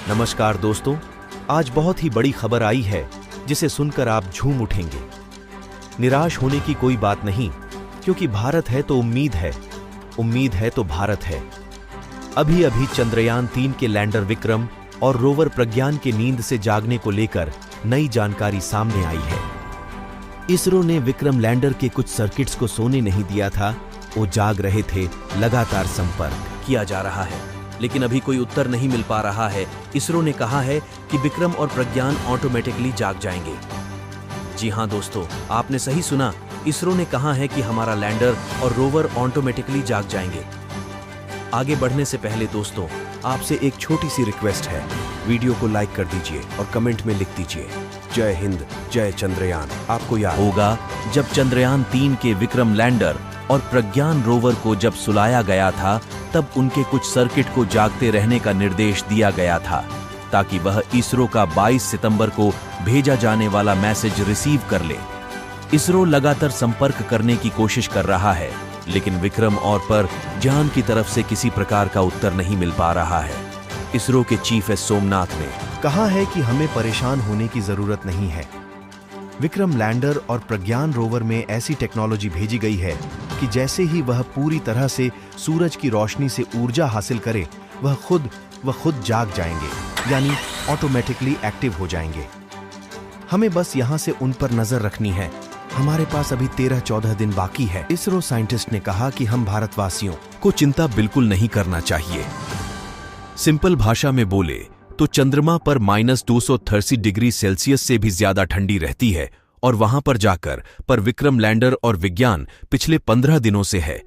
नमस्कार दोस्तों, आज बहुत ही बड़ी खबर आई है जिसे सुनकर आप झूम उठेंगे। निराश होने की कोई बात नहीं, क्योंकि भारत है तो उम्मीद है तो भारत है। अभी अभी चंद्रयान 3 के लैंडर विक्रम और रोवर प्रज्ञान के नींद से जागने को लेकर नई जानकारी सामने आई है। इसरो ने विक्रम लैंडर के कुछ सर्किट्स को सोने नहीं दिया था, वो जाग रहे थे, लगातार संपर्क किया जा रहा है, लेकिन अभी कोई उत्तर नहीं मिल पा रहा है। इसरो ने कहा है कि विक्रम और प्रज्ञान ऑटोमेटिकली जाग जाएंगे। जी हां दोस्तों, आपने सही सुना, इसरो ने कहा है कि हमारा लैंडर और रोवर ऑटोमेटिकली जाग जाएंगे। आगे बढ़ने से पहले दोस्तों, आपसे एक छोटी सी रिक्वेस्ट है, वीडियो को लाइक कर दीजिए और कमेंट में लिख दीजिए जय हिंद, जय चंद्रयान। आपको याद होगा जब चंद्रयान 3 के विक्रम लैंडर और प्रज्ञान रोवर को जब सुलाया गया था, तब उनके कुछ सर्किट को जागते रहने का निर्देश दिया गया था, ताकि वह इसरो का 22 सितंबर को भेजा जाने वाला मैसेज रिसीव कर ले। इसरो लगातार संपर्क करने की कोशिश कर रहा है, लेकिन विक्रम और प्रज्ञान की तरफ से किसी प्रकार का उत्तर नहीं मिल पा रहा है। इसरो के चीफ एस सोमनाथ ने कहा है कि हमें परेशान होने की जरूरत नहीं है। विक्रम लैंडर और प्रज्ञान रोवर में ऐसी टेक्नोलॉजी भेजी गई है कि जैसे ही वह पूरी तरह से सूरज की रोशनी से ऊर्जा हासिल करे, वह खुद जाग जाएंगे, यानी ऑटोमेटिकली एक्टिव हो जाएंगे। हमें बस यहां से उन पर नजर रखनी है। हमारे पास अभी 13-14 दिन बाकी है। इसरो साइंटिस्ट ने कहा कि हम भारतवासियों को चिंता बिल्कुल नहीं करना चाहिए। सिंपल भाषा में बोले तो चंद्रमा पर -230 डिग्री सेल्सियस से भी ज्यादा ठंडी रहती है, और वहां पर जाकर पर विक्रम लैंडर और विज्ञान पिछले 15 दिनों से है।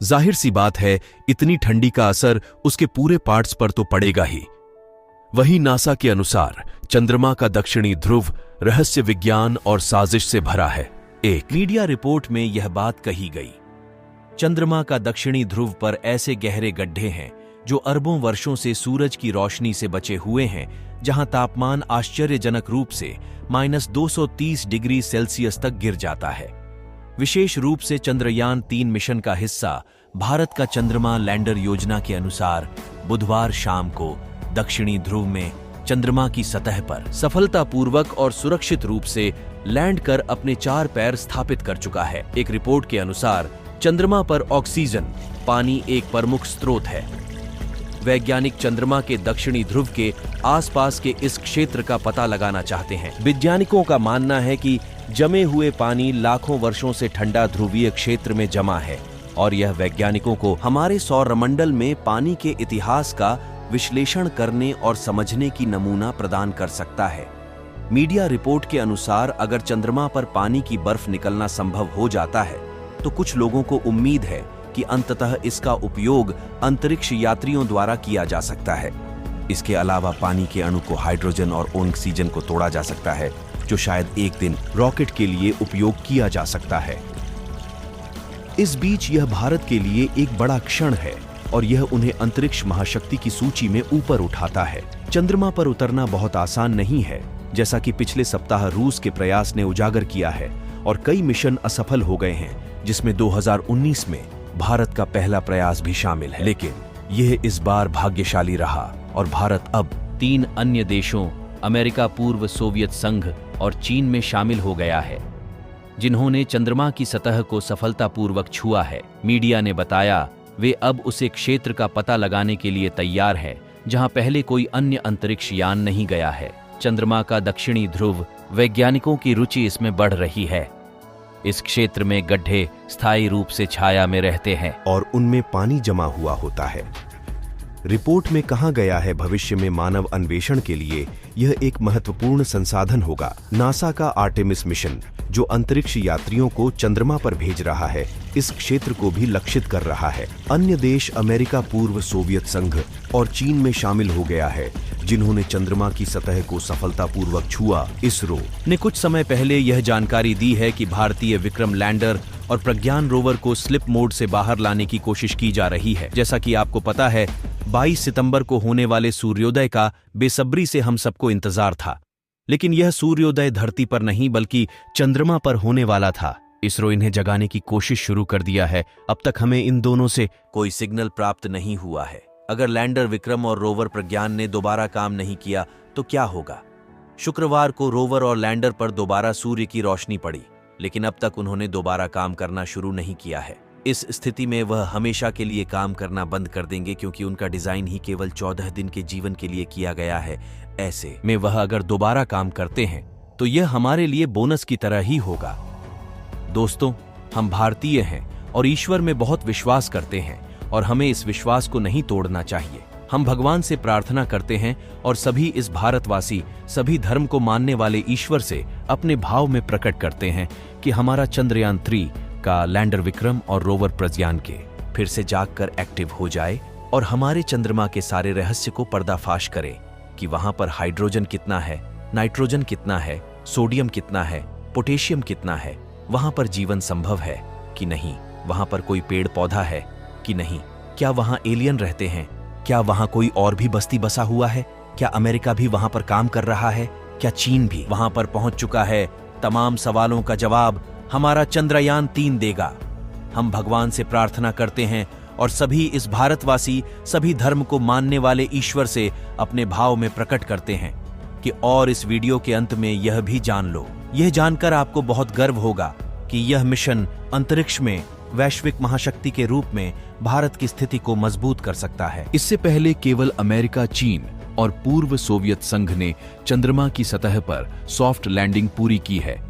जाहिर सी बात है, इतनी ठंडी का असर उसके पूरे पार्ट्स पर तो पड़ेगा ही। वही नासा के अनुसार चंद्रमा का दक्षिणी ध्रुव रहस्य विज्ञान और साजिश से भरा है। एक मीडिया रिपोर्ट में यह बात कही गई। चंद्रमा का दक्षिणी ध्रुव पर ऐसे गहरे गड्ढे हैं जो अरबों वर्षों से सूरज की रोशनी से बचे हुए हैं, जहां तापमान आश्चर्यजनक रूप से -230 डिग्री सेल्सियस तक गिर जाता है। विशेष रूप से चंद्रयान 3 मिशन का हिस्सा भारत का चंद्रमा लैंडर योजना के अनुसार बुधवार शाम को दक्षिणी ध्रुव में चंद्रमा की सतह पर सफलतापूर्वक और सुरक्षित रूप से लैंड कर अपने 4 पैर स्थापित कर चुका है। एक रिपोर्ट के अनुसार चंद्रमा पर ऑक्सीजन, पानी एक प्रमुख स्रोत है। वैज्ञानिक चंद्रमा के दक्षिणी ध्रुव के आसपास के इस क्षेत्र का पता लगाना चाहते हैं। वैज्ञानिकों का मानना है कि जमे हुए पानी लाखों वर्षों से ठंडा ध्रुवीय क्षेत्र में जमा है, और यह वैज्ञानिकों को हमारे सौरमंडल में पानी के इतिहास का विश्लेषण करने और समझने की नमूना प्रदान कर सकता है। मीडिया रिपोर्ट के अनुसार अगर चंद्रमा पर पानी की बर्फ निकलना संभव हो जाता है, तो कुछ लोगों को उम्मीद है कि अंततः इसका उपयोग अंतरिक्ष यात्रियों द्वारा किया जा सकता है। इसके अलावा पानी के अणु को हाइड्रोजन और ऑक्सीजन को तोड़ा जा सकता है, जो शायद एक दिन रॉकेट के लिए उपयोग किया जा सकता है। इस बीच यह भारत के लिए एक बड़ा क्षण है, और यह उन्हें अंतरिक्ष महाशक्ति की सूची में ऊपर उठाता है। चंद्रमा पर उतरना बहुत आसान नहीं है, जैसा कि पिछले सप्ताह रूस के प्रयास ने उजागर किया है, और कई मिशन असफल हो गए हैं, जिसमें 2019 में भारत का पहला प्रयास भी शामिल है। लेकिन यह इस बार भाग्यशाली रहा, और भारत अब 3 अन्य देशों अमेरिका, पूर्व सोवियत संघ और चीन में शामिल हो गया है, जिन्होंने चंद्रमा की सतह को सफलतापूर्वक छुआ है। मीडिया ने बताया वे अब उसे क्षेत्र का पता लगाने के लिए तैयार है जहां पहले कोई अन्य अंतरिक्ष यान नहीं गया है। चंद्रमा का दक्षिणी ध्रुव, वैज्ञानिकों की रुचि इसमें बढ़ रही है। इस क्षेत्र में गड्ढे स्थायी रूप से छाया में रहते हैं और उनमें पानी जमा हुआ होता है। रिपोर्ट में कहा गया है, भविष्य में मानव अन्वेषण के लिए यह एक महत्वपूर्ण संसाधन होगा। नासा का आर्टेमिस मिशन, जो अंतरिक्ष यात्रियों को चंद्रमा पर भेज रहा है, इस क्षेत्र को भी लक्षित कर रहा है। अन्य देश अमेरिका, पूर्व सोवियत संघ और चीन में शामिल हो गया है, जिन्होंने चंद्रमा की सतह को सफलतापूर्वक छुआ। इसरो ने कुछ समय पहले यह जानकारी दी है कि भारतीय विक्रम लैंडर और प्रज्ञान रोवर को स्लिप मोड से बाहर लाने की कोशिश की जा रही है। जैसा कि आपको पता है, 22 सितंबर को होने वाले सूर्योदय का बेसब्री से हम सबको इंतजार था, लेकिन यह सूर्योदय धरती पर नहीं बल्कि चंद्रमा पर होने वाला था। इसरो इन्हें जगाने की कोशिश शुरू कर दिया है। अब तक हमें इन दोनों से कोई सिग्नल प्राप्त नहीं हुआ है। अगर लैंडर विक्रम और रोवर प्रज्ञान ने दोबारा काम नहीं किया तो क्या होगा? शुक्रवार को रोवर और लैंडर पर दोबारा सूर्य की रोशनी पड़ी, लेकिन अब तक उन्होंने दोबारा काम करना शुरू नहीं किया है। इस स्थिति में वह हमेशा के लिए काम करना बंद कर देंगे, क्योंकि उनका डिजाइन ही केवल 14 दिन के जीवन के लिए किया गया है। ऐसे में वह अगर दोबारा काम करते हैं तो यह हमारे लिए बोनस की तरह ही होगा। दोस्तों, हम भारतीय हैं और ईश्वर में बहुत विश्वास करते हैं और हमें इस विश्वास को नहीं तोड़ना चाहिए। हम भगवान से प्रार्थना करते हैं और सभी इस भारतवासी, सभी धर्म को मानने वाले ईश्वर से अपने भाव में प्रकट करते हैं कि हमारा चंद्रयान 3 का लैंडर विक्रम और रोवर प्रज्ञान के फिर से जागकर एक्टिव हो जाए और हमारे चंद्रमा के सारे रहस्य को पर्दाफाश करे कि वहां पर हाइड्रोजन कितना है, नाइट्रोजन कितना है, सोडियम कितना है, पोटेशियम कितना है, वहां पर जीवन संभव है कि नहीं, वहां पर कोई पेड़ पौधा है कि नहीं, क्या वहां एलियन रहते हैं, क्या वहां कोई और भी बस्ती बसा हुआ है, क्या अमेरिका भी वहां पर काम कर रहा है, क्या चीन भी वहां पर पहुंच चुका है? तमाम सवालों का जवाब हमारा चंद्रयान 3 देगा। हम भगवान से प्रार्थना करते हैं और सभी इस भारतवासी, सभी धर्म को मानने वाले ईश्वर से अपने भाव में प्रकट करते हैं कि और इस वीडियो के अंत में यह भी जान लो, यह जानकर आपको बहुत गर्व होगा कि यह मिशन अंतरिक्ष में वैश्विक महाशक्ति के रूप में भारत की स्थिति को मजबूत कर सकता है। इससे पहले केवल अमेरिका, चीन और पूर्व सोवियत संघ ने चंद्रमा की सतह पर सॉफ्ट लैंडिंग पूरी की है।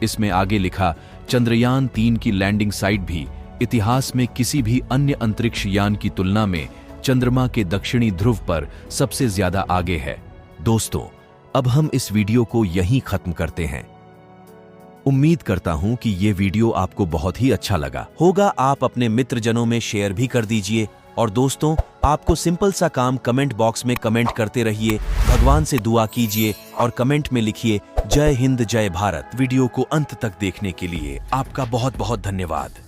इसमें आगे लिखा, चंद्रयान 3 की लैंडिंग साइट भी इतिहास में किसी भी अन्य अंतरिक्ष यान की तुलना में चंद्रमा के दक्षिणी ध्रुव पर सबसे ज्यादा आगे है। दोस्तों, अब हम इस वीडियो को यहीं खत्म करते हैं। उम्मीद करता हूं कि ये वीडियो आपको बहुत ही अच्छा लगा होगा। आप अपने मित्रजनों में शेयर भी कर दीजिए। और दोस्तों, आपको सिंपल सा काम कमेंट बॉक्स में कमेंट करते रहिए, भगवान से दुआ कीजिए और कमेंट में लिखिए जय हिंद जय भारत। वीडियो को अंत तक देखने के लिए आपका बहुत बहुत धन्यवाद।